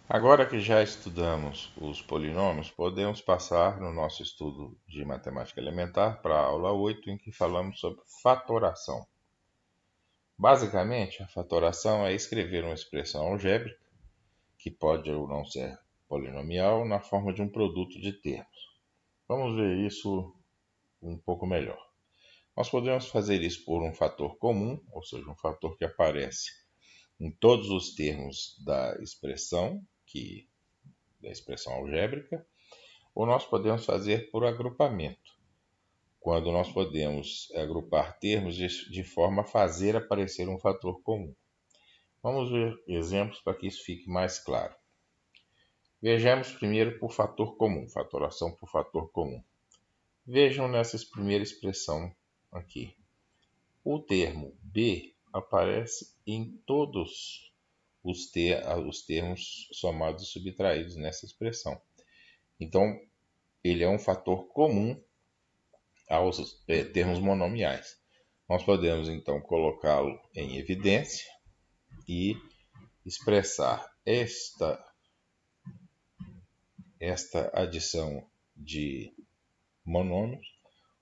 Agora que já estudamos os polinômios, podemos passar no nosso estudo de matemática elementar para a aula 8, em que falamos sobre fatoração. Basicamente, a fatoração é escrever uma expressão algébrica, que pode ou não ser polinomial, na forma de um produto de termos. Vamos ver isso um pouco melhor. Nós podemos fazer isso por um fator comum, ou seja, um fator que aparece em todos os termos da expressão algébrica, ou nós podemos fazer por agrupamento, quando nós podemos agrupar termos de forma a fazer aparecer um fator comum. Vamos ver exemplos para que isso fique mais claro. Vejamos primeiro por fator comum, fatoração por fator comum. Vejam nessa primeira expressão aqui. O termo B aparece em todos os termos somados e subtraídos nessa expressão. Então, ele é um fator comum aos termos monomiais. Nós podemos, então, colocá-lo em evidência e expressar esta adição de monômios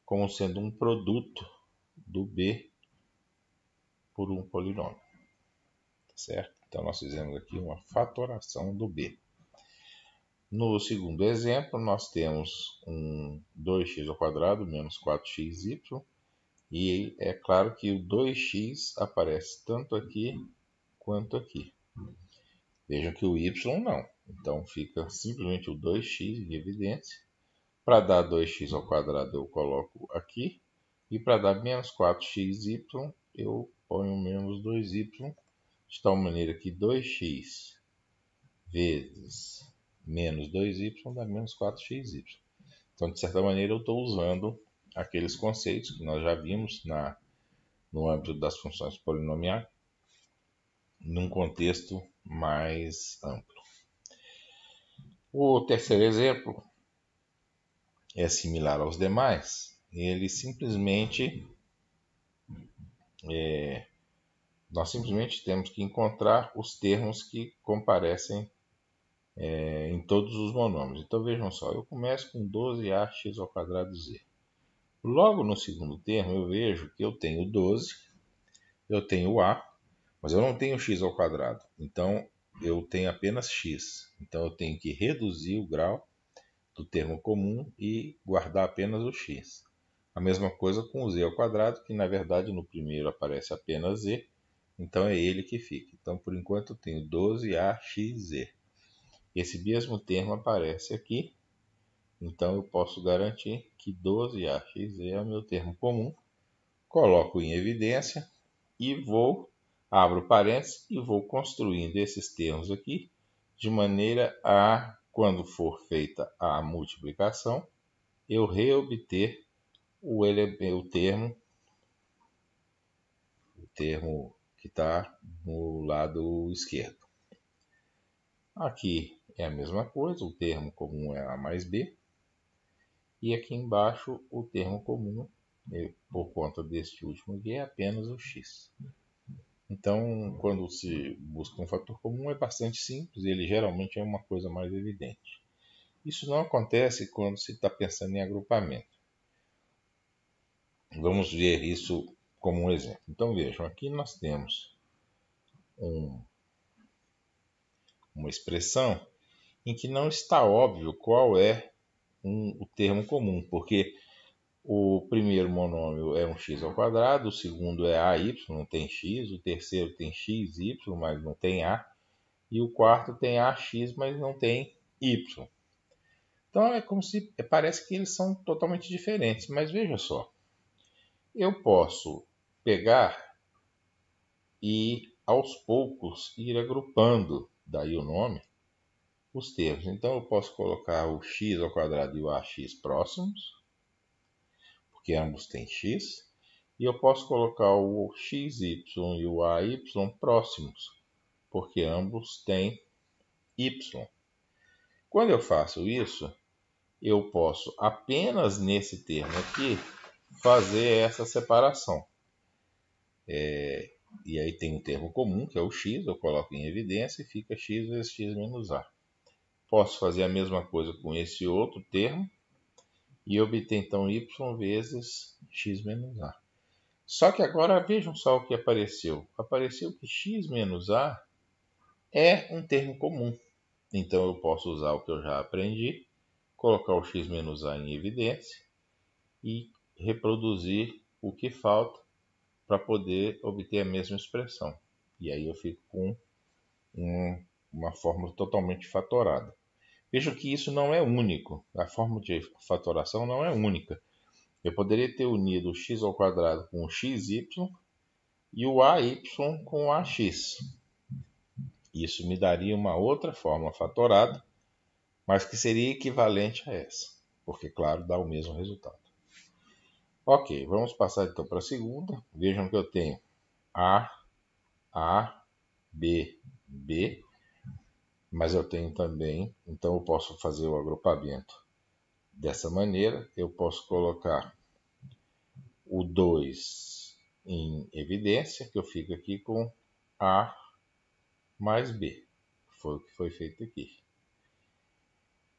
como sendo um produto do B por um polinômio. Certo? Então, nós fizemos aqui uma fatoração do B. No segundo exemplo, nós temos um 2x² menos 4xy, e é claro que o 2x aparece tanto aqui quanto aqui. Vejam que o y não. Então, fica simplesmente o 2x em evidência. Para dar 2x² eu coloco aqui. E para dar menos 4xy, eu ponho menos 2y. De tal maneira que 2x vezes menos 2y dá menos 4xy. Então, de certa maneira, eu estou usando aqueles conceitos que nós já vimos no âmbito das funções polinomiais, num contexto mais amplo. O terceiro exemplo é similar aos demais. Ele nós simplesmente temos que encontrar os termos que comparecem em todos os monômios. Então vejam só, eu começo com 12ax²z. Logo no segundo termo eu vejo que eu tenho 12, eu tenho a, mas eu não tenho x². Então eu tenho apenas x. Então eu tenho que reduzir o grau do termo comum e guardar apenas o x. A mesma coisa com o z², que na verdade no primeiro aparece apenas z, então é ele que fica. Então por enquanto eu tenho 12axz. Esse mesmo termo aparece aqui, então eu posso garantir que 12axz é o meu termo comum. Coloco em evidência e abro parênteses e vou construindo esses termos aqui, de maneira a, quando for feita a multiplicação, eu reobter o termo que está no lado esquerdo. Aqui é a mesma coisa, o termo comum é A mais B, e aqui embaixo o termo comum, por conta deste último aqui, é apenas o x. Então, quando se busca um fator comum, é bastante simples, ele geralmente é uma coisa mais evidente. Isso não acontece quando se está pensando em agrupamento. Vamos ver isso como um exemplo. Então vejam, aqui nós temos uma expressão em que não está óbvio qual é o termo comum, porque o primeiro monômio é um x², o segundo é ay, não tem x, o terceiro tem xy, mas não tem a, e o quarto tem ax, mas não tem y. Então é como se parece que eles são totalmente diferentes, mas veja só, eu posso pegar e aos poucos ir agrupando, daí o nome, os termos. Então eu posso colocar o x² e o ax próximos, porque ambos têm x, e eu posso colocar o xy e o ay próximos, porque ambos têm y. Quando eu faço isso, eu posso apenas nesse termo aqui fazer essa separação. E aí tem um termo comum, que é o x, eu coloco em evidência e fica x vezes x menos a. posso fazer a mesma coisa com esse outro termo e obter então y vezes x menos a. Só que agora vejam só o que apareceu. Apareceu que x menos a é um termo comum. Então eu posso usar o que eu já aprendi, colocar o x menos a em evidência e reproduzir o que falta para poder obter a mesma expressão. E aí eu fico com uma fórmula totalmente fatorada. Vejam que isso não é único. A fórmula de fatoração não é única. Eu poderia ter unido o x ao quadrado com o xy e o ay com o ax. Isso me daria uma outra fórmula fatorada, mas que seria equivalente a essa, porque, claro, dá o mesmo resultado. Ok, vamos passar então para a segunda. Vejam que eu tenho A, B, B, mas eu tenho também, então eu posso fazer o agrupamento dessa maneira. Eu posso colocar o 2 em evidência, que eu fico aqui com A mais B. Foi o que foi feito aqui.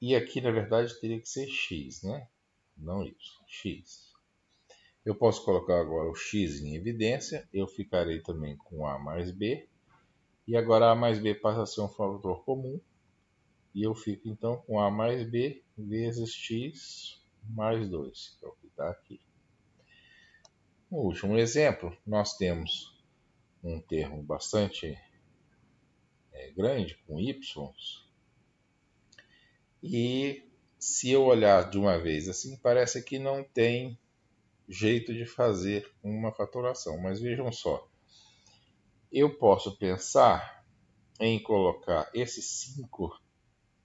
E aqui, na verdade, teria que ser x, né? Não y, x. Eu posso colocar agora o x em evidência, eu ficarei também com A mais B. E agora A mais B passa a ser um fator comum. E eu fico então com A mais B vezes x mais 2, que é o que está aqui. No último exemplo, nós temos um termo bastante grande, com y. E se eu olhar de uma vez assim, parece que não tem jeito de fazer uma fatoração. Mas vejam só, eu posso pensar em colocar esse 5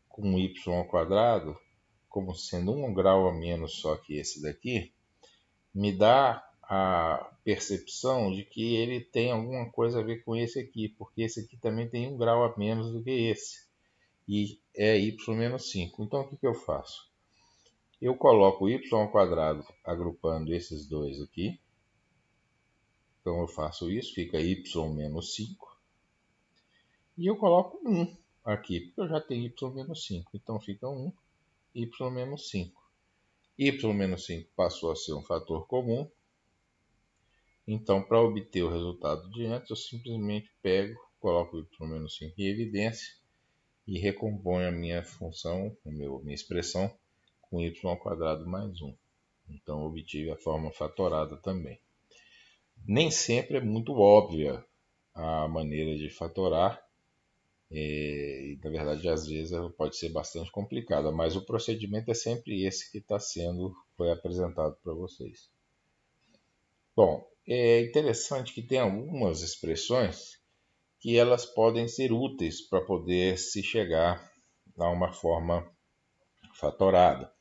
com y ao quadrado como sendo 1 grau a menos só que esse daqui, me dá a percepção de que ele tem alguma coisa a ver com esse aqui, porque esse aqui também tem 1 grau a menos do que esse, e é y menos 5. Então o que eu faço? Eu coloco y ao quadrado agrupando esses dois aqui. Então eu faço isso, fica y menos 5. E eu coloco 1 aqui, porque eu já tenho y menos 5. Então fica 1, y menos 5. Y menos 5 passou a ser um fator comum. Então, para obter o resultado de antes, eu simplesmente pego, coloco y menos 5 em evidência e recomponho a minha função, minha expressão, com y ao quadrado mais 1. Então, obtive a forma fatorada também. Nem sempre é muito óbvia a maneira de fatorar, e na verdade às vezes pode ser bastante complicada, mas o procedimento é sempre esse que foi apresentado para vocês. Bom, é interessante que tem algumas expressões que elas podem ser úteis para poder se chegar a uma forma fatorada.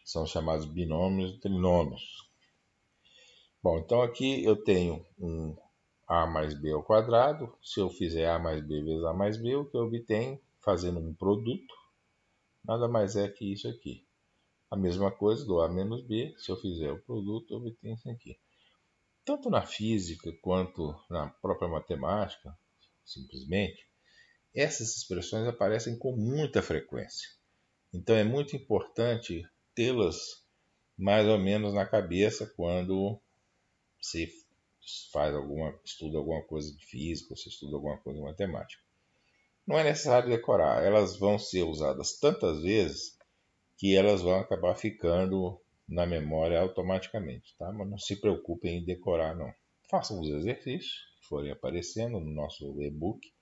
São chamados binômios e trinômios. Bom, então aqui eu tenho um a mais b ao quadrado. Se eu fizer a mais b vezes a mais b, o que eu obtenho, fazendo um produto, nada mais é que isso aqui. A mesma coisa do a menos b, se eu fizer o produto, eu obtenho isso aqui. Tanto na física quanto na própria matemática, simplesmente, essas expressões aparecem com muita frequência. Então é muito importante tê-las mais ou menos na cabeça quando se estuda alguma coisa de física, ou se estuda alguma coisa de matemática. Não é necessário decorar, elas vão ser usadas tantas vezes que elas vão acabar ficando na memória automaticamente, tá? Mas não se preocupem em decorar, não. Façam os exercícios que forem aparecendo no nosso e-book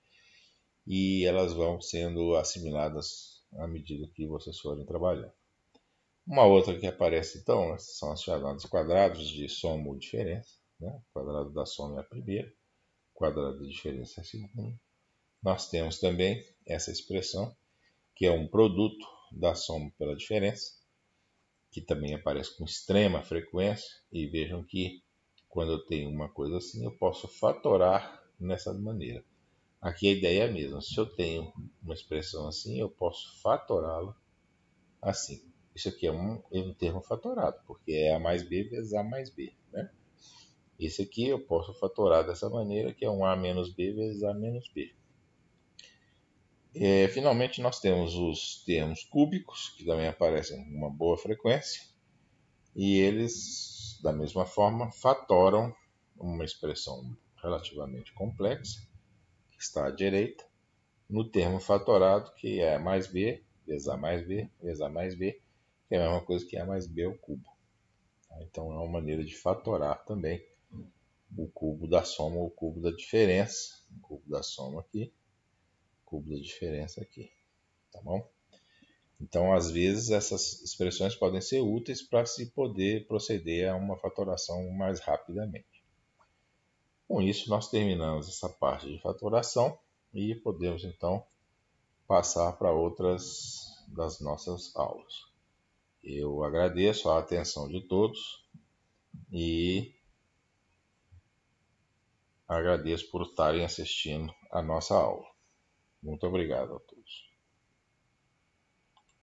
e elas vão sendo assimiladas à medida que vocês forem trabalhando. Uma outra que aparece então são as chamadas quadrados de soma ou diferença. Né? O quadrado da soma é a primeira, o quadrado da diferença é a segunda. Nós temos também essa expressão, que é um produto da soma pela diferença, que também aparece com extrema frequência. E vejam que quando eu tenho uma coisa assim, eu posso fatorar nessa maneira. Aqui a ideia é a mesma. Se eu tenho uma expressão assim, eu posso fatorá-la assim. Isso aqui é um termo fatorado, porque é A mais B vezes A mais B. Né? Esse aqui eu posso fatorar dessa maneira, que é um A menos B vezes A menos B. Finalmente, nós temos os termos cúbicos, que também aparecem com uma boa frequência, e eles, da mesma forma, fatoram uma expressão relativamente complexa, que está à direita, no termo fatorado, que é A mais B, vezes A mais B, vezes A mais B, que é a mesma coisa que A mais B ao cubo. Então, é uma maneira de fatorar também o cubo da soma ou o cubo da diferença. O cubo da soma aqui, o cubo da diferença aqui. Tá bom? Então, às vezes, essas expressões podem ser úteis para se poder proceder a uma fatoração mais rapidamente. Com isso, nós terminamos essa parte de fatoração e podemos, então, passar para outras das nossas aulas. Eu agradeço a atenção de todos e agradeço por estarem assistindo a nossa aula. Muito obrigado a todos.